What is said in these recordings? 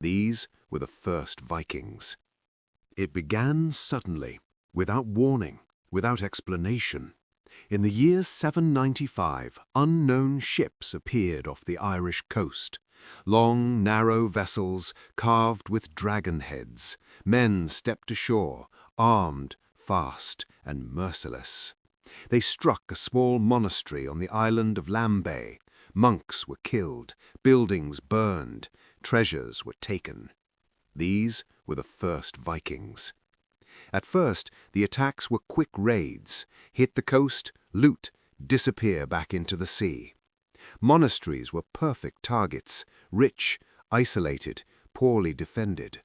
These were the first Vikings. It began suddenly, without warning, without explanation. In the year 795, unknown ships appeared off the Irish coast. Long, narrow vessels carved with dragon heads. Men stepped ashore, armed, fast, and merciless. They struck a small monastery on the island of Lambay. Monks were killed, buildings burned, treasures were taken. These were the first Vikings. At first, the attacks were quick raids. Hit the coast, loot, disappear back into the sea. Monasteries were perfect targets, rich, isolated, poorly defended.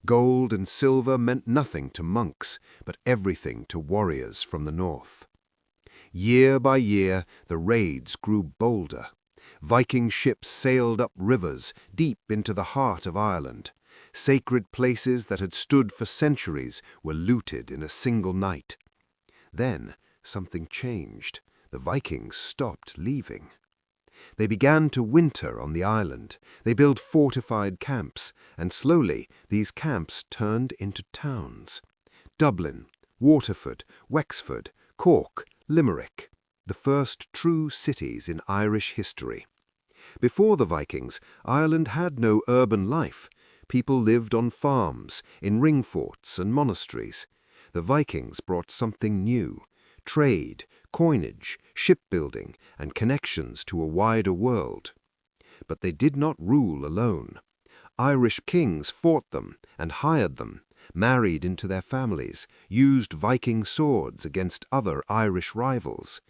Gold and silver meant nothing to monks, but everything to warriors from the north. Year by year, the raids grew bolder. Viking ships sailed up rivers deep into the heart of Ireland. Sacred places that had stood for centuries were looted in a single night. Then something changed. The Vikings stopped leaving. They began to winter on the island. They built fortified camps, and slowly these camps turned into towns. Dublin, Waterford, Wexford, Cork, Limerick, the first true cities in Irish history. Before the Vikings, Ireland had no urban life. People lived on farms, in ring forts and monasteries. The Vikings brought something new: trade, coinage, shipbuilding, and connections to a wider world. But they did not rule alone. Irish kings fought them and hired them, married into their families, used Viking swords against other Irish rivals.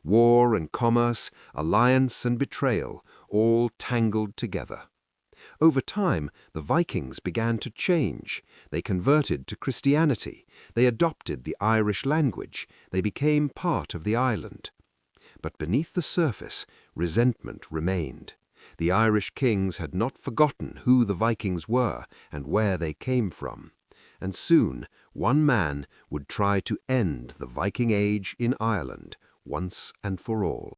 War and commerce, alliance and betrayal, all tangled together. Over time, the Vikings began to change. They converted to Christianity. They adopted the Irish language. They became part of the island. But beneath the surface, resentment remained. The Irish kings had not forgotten who the Vikings were and where they came from. And soon, one man would try to end the Viking Age in Ireland once and for all.